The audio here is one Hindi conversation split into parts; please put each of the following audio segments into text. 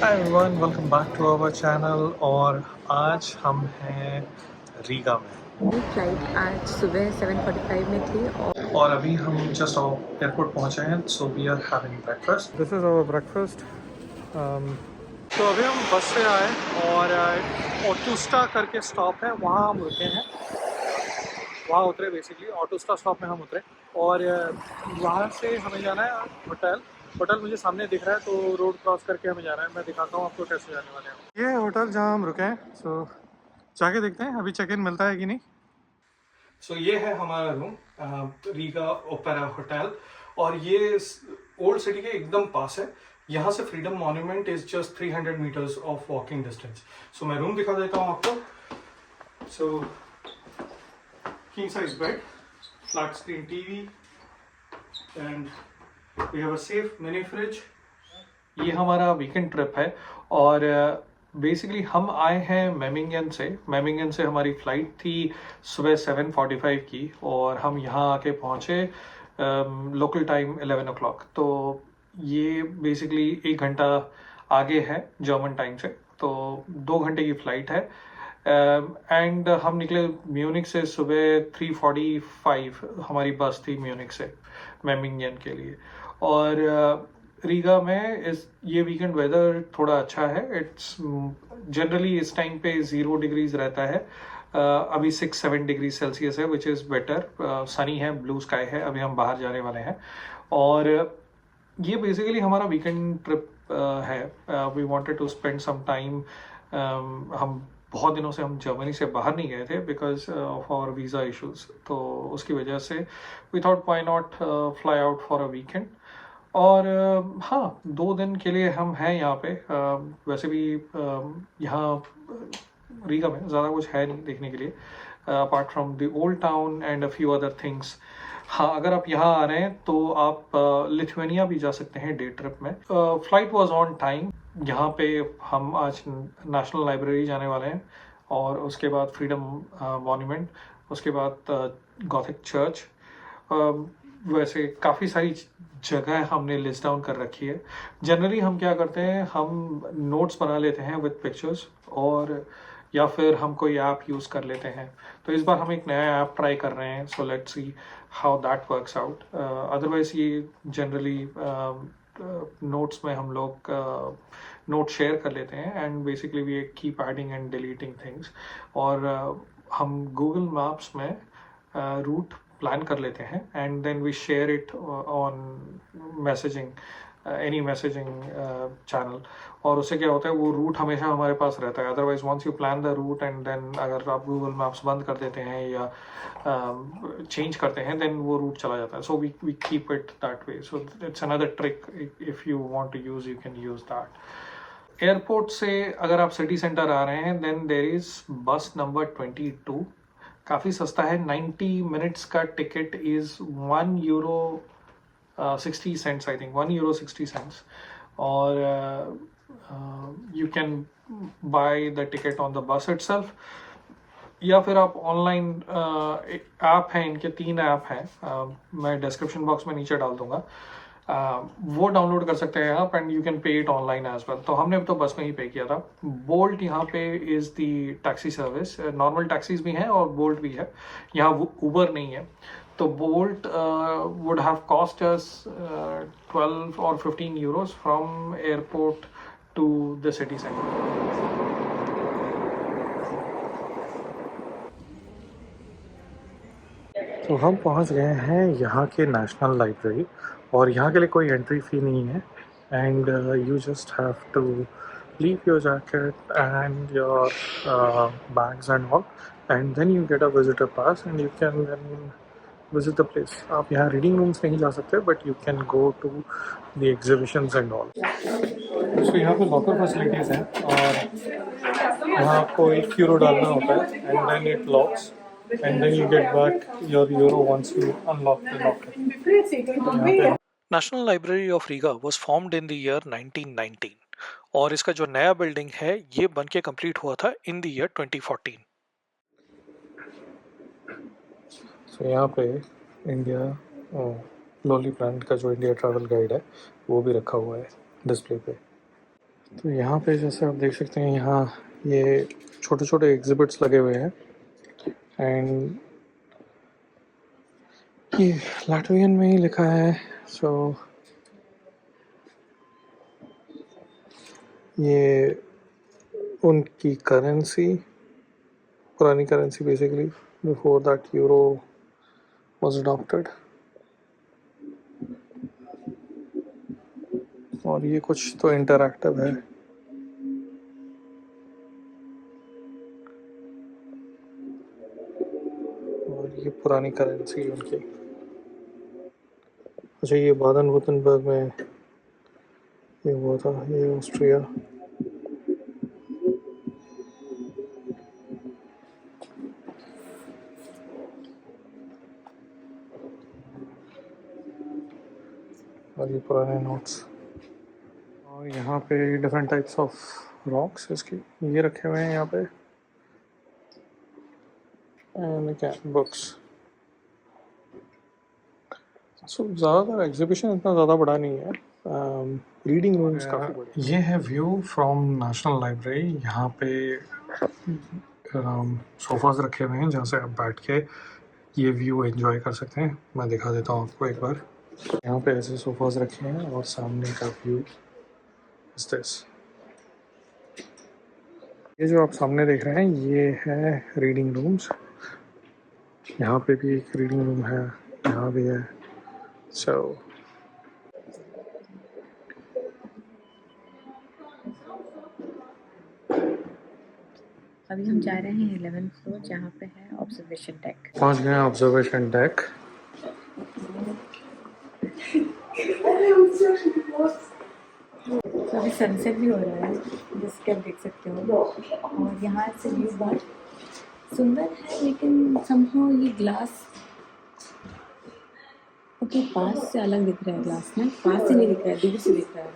Hi everyone, welcome back to our channel. और आज हम हैं रीगा में। मेरी फ्लाइट आज सुबह 7:45 में थी और अभी हम जस्ट एयरपोर्ट पहुंचे हैं, so we are having breakfast. This is our breakfast. तो अभी हम बस से आए और ऑटोस्टा करके स्टॉप है, वहाँ हम रुके हैं, वहाँ उतरे। बेसिकली ऑटोस्टा स्टॉप में हम उतरे और वहाँ से हमें जाना है होटल। होटल मुझे सामने दिख रहा है, तो रोड क्रॉस करके हमें जाना है। मैं दिखाता हूँ आपको कैसे जाने वाले हैं। ये होटल जहाँ हम रुके हैं, सो जाके देखते हैं अभी चेक इन मिलता है कि नहीं। सो ये है हमारा रूम, रीगा ओपेरा होटल। और ये ओल्ड सिटी के एकदम पास है। यहाँ से freedom monument is just 300 metres of walking distance. So मैं रूम दिखा देता हूँ आपको। So king size bed, flat screen TV and we have a safe mini fridge. ये हमारा वीकेंड ट्रिप है और बेसिकली हम आए हैं मेमिंगन से। मेमिंगन से हमारी फ़्लाइट थी सुबह 7:45 की और हम यहाँ आके पहुँचे लोकल टाइम 11 o'clock। तो ये बेसिकली 1 घंटा आगे है जर्मन टाइम से, तो 2 घंटे की फ़्लाइट है। एंड हम निकले म्यूनिक से सुबह 3:45, हमारी बस थी म्यूनिक से मेमिंगन के लिए। और रीगा में ये वीकेंड वेदर थोड़ा अच्छा है। इट्स जनरली इस टाइम पे 0 डिग्रीज रहता है। अभी 6-7 डिग्री सेल्सियस है, विच इज़ बेटर। सनी है, ब्लू स्काई है। अभी हम बाहर जाने वाले हैं और ये बेसिकली हमारा वीकेंड ट्रिप है। We wanted to spend some time. हम बहुत दिनों से हम जर्मनी से बाहर नहीं गए थे because of our visa issues, तो उसकी वजह से we thought why not fly out for a weekend. और हाँ, 2 दिन के लिए हम हैं यहाँ पे। वैसे भी यहाँ रीगा में ज़्यादा कुछ है नहीं देखने के लिए, apart from the old town and a few other things. हाँ, अगर आप यहाँ आ रहे हैं तो आप लिथुआनिया भी जा सकते हैं डे ट्रिप में। Flight was on time. यहाँ पे हम आज नेशनल लाइब्रेरी जाने वाले हैं और उसके बाद फ्रीडम मॉन्यूमेंट, उसके बाद गॉथिक चर्च। वैसे काफ़ी सारी जगह हमने लिस्ट डाउन कर रखी है। जनरली हम क्या करते हैं, हम नोट्स बना लेते हैं विद पिक्चर्स, और या फिर हम कोई ऐप यूज़ कर लेते हैं। तो इस बार हम एक नया ऐप ट्राई कर रहे हैं, so let's see how that works out. Otherwise ये जनरली नोट्स में हम लोग नोट शेयर कर लेते हैं and basically we keep adding and deleting things. और हम गूगल मैप्स में रूट प्लान कर लेते हैं and then we share it on messaging, any messaging channel. और उससे क्या होता है, वो रूट हमेशा हमारे पास रहता है। Otherwise once you plan the route and then अगर आप गूगल मैप्स बंद कर देते हैं या चेंज करते हैं, देन वो रूट चला जाता है। So we keep it that way. So it's another trick, if you want to use you can use that. Airport से अगर आप सिटी सेंटर आ रहे हैं, then there is bus number 22। काफ़ी सस्ता है, 90 मिनट्स का ticket is €1 60 cents, I think €1 60। और you can buy the ticket on the bus itself, या फिर आप ऑनलाइन ऐप हैं, इनके 3 ऐप हैं, मैं डिस्क्रिप्शन बॉक्स में नीचे डाल दूंगा। वो डाउनलोड कर सकते हैं आप and you can pay it online as well. तो हमने तो बस में ही पे किया था। बोल्ट यहाँ पे is the taxi service. Normal taxis भी हैं और बोल्ट भी है, यहाँ ऊबर नहीं है। तो Bolt would have cost us 12 or 15 euros from airport to the city centre. तो हम पहुंच गए हैं यहाँ के नेशनल लाइब्रेरी, और यहाँ के लिए कोई एंट्री फ़ी नहीं है। And you just have to leave your jacket and your bags and all, and then you get a visitor pass and you can then visit the place. आप यहाँ रीडिंग रूम्स नहीं जा सकते, but you can go to the exhibitions and all. तो यहाँ पे लॉकर फैसिलिटीज़ हैं, और यहाँ आपको €1 डालना होता है and then it locks and then you get back your euro once you unlock the locker. National library of Riga was formed in the year 1919 और इसका जो नया बिल्डिंग है ये बन के कंप्लीट हुआ था in the year 2014। So यहाँ पे इंडिया लोली प्लांट का जो इंडिया ट्रैवल गाइड है वो भी रखा हुआ है डिस्प्ले पे। तो यहाँ पे जैसे आप देख सकते हैं, यहाँ ये छोटे छोटे एग्जिबिट्स लगे हुए हैं एंड ये लाटवियन में ही लिखा है। सो ये उनकी करेंसी, पुरानी currency basically, before that euro was adopted। और ये कुछ तो इंटरैक्टिव है। और ये पुरानी करेंसी उनकी। अच्छा, ये बादन-वुर्तनबर्ग में ये हुआ था, ये ऑस्ट्रिया। और ये पुराने नोट्स। और यहाँ पे डिफरेंट टाइप्स ऑफ रॉक्स इसकी ये रखे हुए हैं यहाँ पे। एंड क्या बुक्स। सो ज़्यादातर एग्जीबिशन इतना ज़्यादा बड़ा नहीं है, रीडिंग रूम्स काफ़ी बड़े। ये है व्यू फ्रॉम नेशनल लाइब्रेरी। यहाँ पे सोफ़ाज़ रखे हुए हैं जहाँ से आप बैठ के ये व्यू एंजॉय कर सकते हैं। मैं दिखा देता हूँ आपको एक बार। यहाँ पे ऐसे सोफ़ाज़ रखे हैं और सामने का व्यू इस दिस। ये जो आप सामने देख रहे हैं ये है रीडिंग रूम्स। यहाँ पे भी एक रीडिंग रूम है, यहाँ भी है। सो अभी हम जा रहे हैं 11th फ्लोर जहाँ पे है ऑब्जर्वेशन डेक। पहुँच गए हैं ऑब्जर्वेशन डेक। तो अभी सनसेट भी हो रहा है जिसके आप देख सकते हो, और यहाँ से व्यू बहुत सुंदर है, लेकिन समहाउ ये ग्लास ओके पास से अलग दिख रहा है। ग्लास में पास से नहीं दिख रहा है, दूर से दिख रहा है।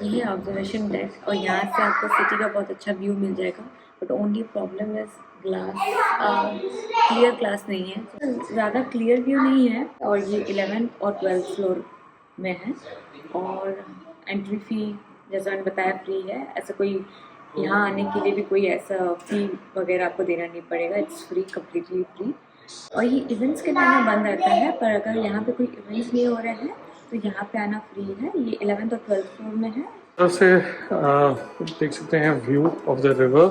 ये है ऑब्जर्वेशन डेक और यहाँ से आपको सिटी का बहुत अच्छा व्यू मिल जाएगा। But only problem is glass clear glass नहीं है, ज़्यादा क्लियर व्यू नहीं है। और ये 11th और 12th फ्लोर में है और एंट्री फ़ी जैसा मैंने बताया फ्री है। ऐसा कोई यहाँ आने के लिए भी कोई ऐसा फ़ी वगैरह आपको देना नहीं पड़ेगा। It's free, completely free. और ये इवेंट्स के टाइम में बंद रहता है, पर अगर यहाँ पे कोई इवेंट्स नहीं हो रहे हैं तो यहाँ पे आना फ्री है। ये 11th और 12th फ्लोर में है। तरह से देख सकते हैं व्यू ऑफ द रिवर।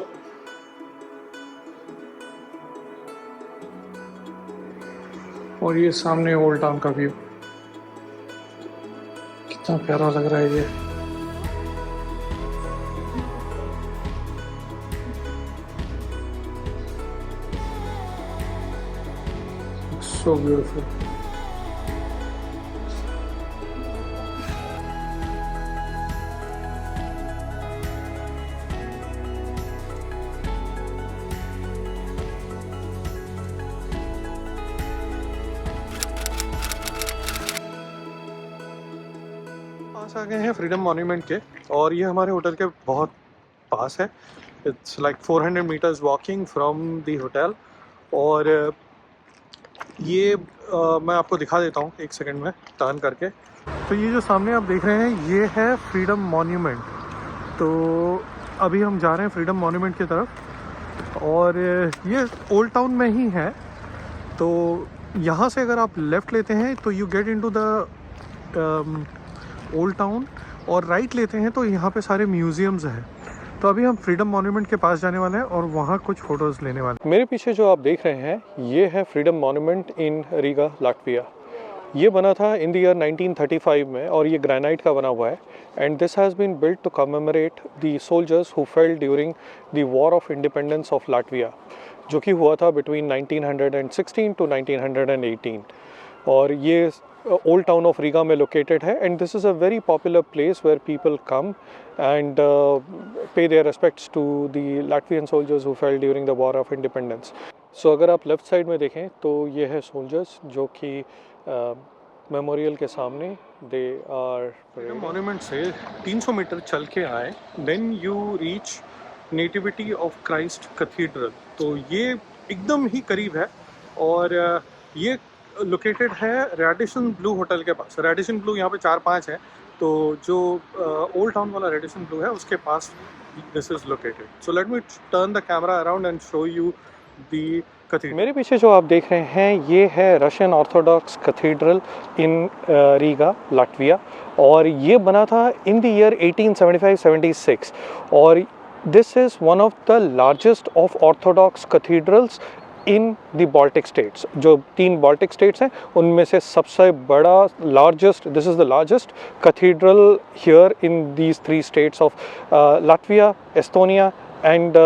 और ये सामने ओल्ड टाउन का व्यू, कितना प्यारा लग रहा है ये। So beautiful. पास आ गए हैं फ्रीडम मॉन्यूमेंट के, और ये हमारे होटल के बहुत पास है। It's like 400 metres walking from the hotel. और ये मैं आपको दिखा देता हूँ एक सेकंड में टर्न करके। तो ये जो सामने आप देख रहे हैं ये है फ्रीडम मॉन्यूमेंट। तो अभी हम जा रहे हैं फ्रीडम मॉन्यूमेंट की तरफ, और ये ओल्ड टाउन में ही है। तो यहाँ से अगर आप लेफ़्ट लेते हैं तो you get into the old town, और राइट लेते हैं तो यहाँ पे सारे म्यूज़ियम्स हैं। तो अभी हम फ्रीडम मॉन्यूमेंट के पास जाने वाले हैं और वहाँ कुछ फ़ोटोज़ लेने वाले हैं। मेरे पीछे जो आप देख रहे हैं ये है freedom monument in Riga, Latvia. ये बना था इन द ईयर 1935 में, और ये ग्रेनाइट का बना हुआ है। And this has been built to commemorate the soldiers who fell during the war of independence of Latvia, जो कि हुआ था बिटवीन 1916 टू 1918। और ये ओल्ड टाउन ऑफ रीगा में लोकेटेड है। And this is a very popular place where people come and pay their respects to the Latvian soldiers who fell during the war of independence. So अगर आप लेफ़्ट साइड में देखें तो ये है सोल्जर्स जो कि मेमोरियल के सामने दे आर। मॉन्यूमेंट से 300 मीटर चल के आए, then you reach Nativity of Christ Cathedral. तो ये एकदम ही करीब है, और ये लोकेटेड है रेडिसन ब्लू होटल के पास। रेडिसन ब्लू यहाँ पे 4-5 है, तो जो ओल्ड टाउन वाला रेडिसन ब्लू है उसके पास this is located. So let me turn the camera around and show you the cathedral. मेरे पीछे जो आप देख रहे हैं ये है Russian Orthodox cathedral in Riga, Latvia, और ये बना था इन द ईयर 1875-76, और this is one of the largest of Orthodox cathedrals in the Baltic states. जो 3 बाल्टिक स्टेट्स हैं उनमें से सबसे बड़ा, largest, this is the largest cathedral here in these 3 states of Latvia, Estonia and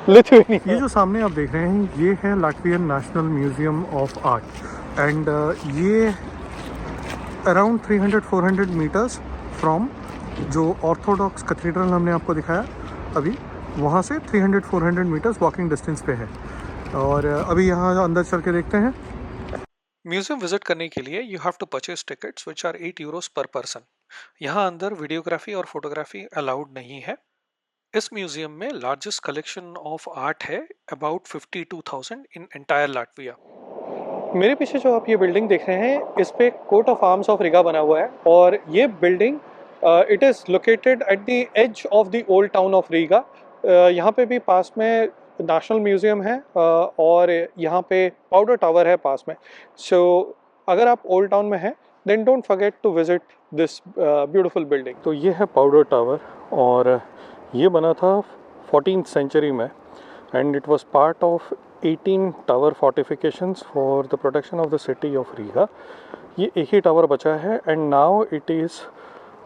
Lithuania. ये जो सामने आप देख रहे हैं ये है Latvian national museum of art, and ये अराउंड 300-400 मीटर्स फ्रॉम जो ऑर्थोडॉक्स कैथेड्रल हमने आपको दिखाया अभी, वहाँ से 300-400 मीटर्स वॉकिंग डिस्टेंस पे है। और अभी यहाँ अंदर चल के देखते हैं। म्यूजियम विजिट करने के लिए you have to purchase tickets which are 8 euros per person. यहाँ अंदर वीडियोग्राफी और फोटोग्राफी अलाउड नहीं है। इस म्यूजियम में लार्जेस्ट कलेक्शन ऑफ आर्ट है, अबाउट 52,000 इन एंटायर लाटविया। मेरे पीछे जो आप ये बिल्डिंग देख रहे हैं इस पे coat of arms of Riga बना हुआ है, और ये building it is located at the edge of the old town of Riga. यहाँ पे भी पास में नेशनल म्यूजियम है, और यहाँ पे पाउडर टावर है पास में। सो अगर आप ओल्ड टाउन में हैं then don't forget to visit this beautiful building. तो ये है पाउडर टावर, और ये बना था 14th सेंचुरी में, and it was part of 18 tower fortifications for the protection of the city of Riga. ये एक ही टावर बचा है, and now it is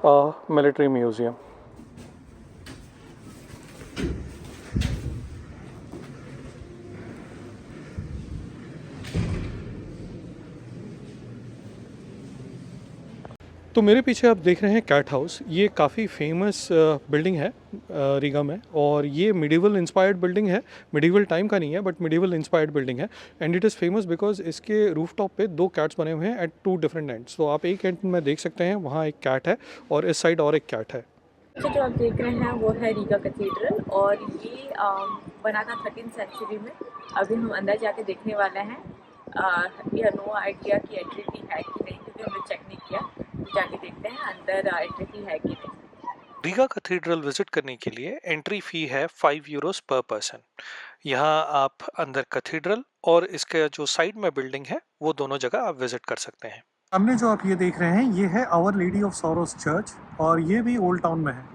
a military museum. तो मेरे पीछे आप देख रहे हैं कैट हाउस। ये काफ़ी फेमस बिल्डिंग है रीगा में, और ये मिडिवल इंस्पायर्ड बिल्डिंग है। मिडिवल टाइम का नहीं है बट मिडिवल इंस्पायर्ड बिल्डिंग है, and it is famous because इसके रूफटॉप पे 2 कैट्स बने हुए हैं एट 2 डिफरेंट एंड्स। तो आप एक एंड में देख सकते हैं वहाँ एक कैट है, और इस साइड और एक कैट है। जो आप देख रहे हैं वो है रीगा कैथेड्रल, और ये बना था 13th सेंचुरी में। अभी हम अंदर जाके देखने वाले हैं। वी हैव नो आइडिया कि एंट्री फी है कि नहीं, क्योंकि हमने चेक नहीं किया। तो जाके देखते हैं अंदर एंट्री फी है कि नहीं। रीगा कैथेड्रल विजिट करने के लिए एंट्री फी है 5 यूरोस पर पर्सन। यहाँ आप अंदर कैथेड्रल और इसके जो साइड में बिल्डिंग है वो दोनों जगह आप विजिट कर सकते हैं। सामने जो आप ये देख रहे हैं ये है Our Lady of Sorrows Church, और ये भी ओल्ड टाउन में है।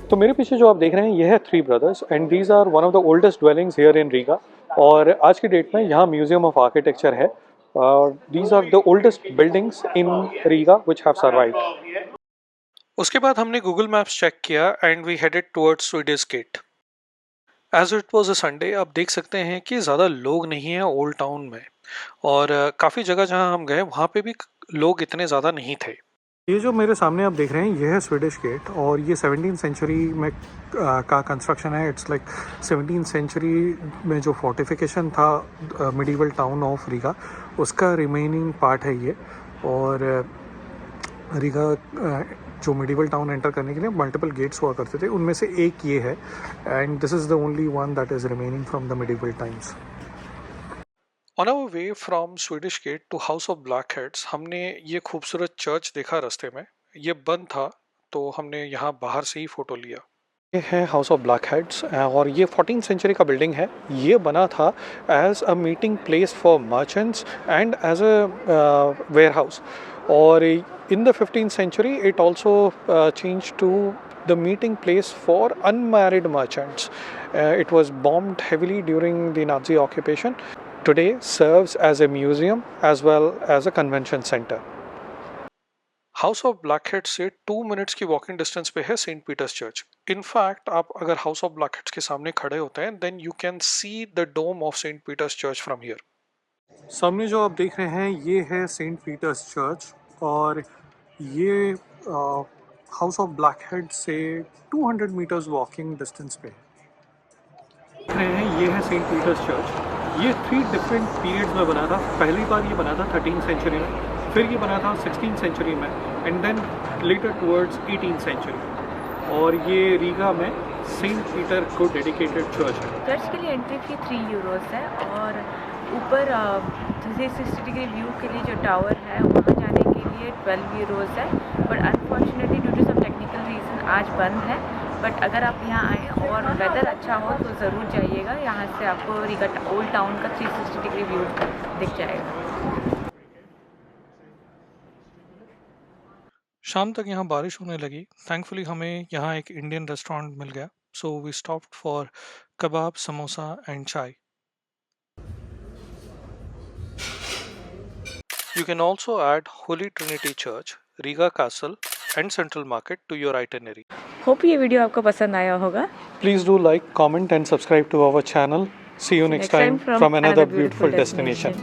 तो मेरे पीछे जो आप देख रहे हैं ये है 3 Brothers, and these are one of the oldest dwellings here in Riga. और आज की डेट में यहाँ म्यूजियम ऑफ आर्किटेक्चर है, और these are the oldest buildings in Riga which have survived. उसके बाद हमने गूगल मैप्स चेक किया and we headed towards Swedish Gate. As it was a Sunday, आप देख सकते हैं कि ज़्यादा लोग नहीं हैं ओल्ड टाउन में, और काफ़ी जगह जहाँ हम गए वहाँ पे भी लोग इतने ज़्यादा नहीं थे। ये जो मेरे सामने आप देख रहे हैं ये है स्वीडिश गेट, और ये 17th सेंचुरी में का कंस्ट्रक्शन है। इट्स लाइक 17th सेंचुरी में जो फोर्टिफिकेशन था मिडिवल टाउन ऑफ रीगा, उसका रिमेनिंग पार्ट है ये। और रीगा जो मिडिवल टाउन एंटर करने के लिए मल्टीपल गेट्स हुआ करते थे, उनमें से एक ये है, and this is the only one that is remaining from the medieval times. On our way from Swedish Gate to House of Blackheads हमने ये खूबसूरत चर्च देखा रास्ते में। ये बंद था तो हमने यहाँ बाहर से ही फ़ोटो लिया। ये है हाउस ऑफ ब्लैकहेड्स, और ये 14th सेंचुरी का बिल्डिंग है। ये बना था as a meeting place for merchants and as a warehouse, और in the 15th century it also changed to the meeting place for unmarried merchants. It was bombed heavily during the Nazi occupation. Today serves as a museum as well as a convention center. House of blackhead से 2 मिनट्स की वॉकिंग डिस्टेंस पे है सेंट पीटर्स चर्च। इनफैक्ट आप अगर हाउस ऑफ ब्लैकहेड्स के सामने खड़े होते हैं then you can see the dome of Saint Peter's Church from here. सामने जो आप देख रहे हैं ये है सेंट पीटर्स चर्च, और ये हाउस ऑफ ब्लैकहेड से 200 मीटर्स वॉकिंग डिस्टेंस पे है। देख रहे हैं ये है सेंट पीटर्स चर्च। ये 3 डिफरेंट पीरियड्स में बना था। पहली बार ये बना था 13th सेंचुरी में, फिर ये बना था 16th सेंचुरी में and then later towards 18th century. और ये रीगा में सेंट पीटर को डेडिकेटेड चर्च है। चर्च के लिए एंट्री फी 3 यूरोस है और ऊपर 360 डिग्री व्यू के लिए जो टावर है वहाँ जाने के लिए 12 यूरोस है। But unfortunately due to some technical reason आज बंद है। बट अगर आप यहाँ आएँ और वेदर अच्छा हो तो ज़रूर जाइएगा। यहाँ से आपको रीगा ओल्ड टाउन का 360 डिग्री व्यू दिख जाएगा। शाम तक यहाँ बारिश होने लगी। थैंकफुली हमें यहाँ एक इंडियन रेस्टोरेंट मिल गया, so we stopped for kebab, samosa and chai. You can also add Holy Trinity Church, Riga Castle and Central Market to your itinerary. Hope ये वीडियो आपको पसंद आया होगा। Please do like, comment and subscribe to our channel. See you next time from another beautiful destination.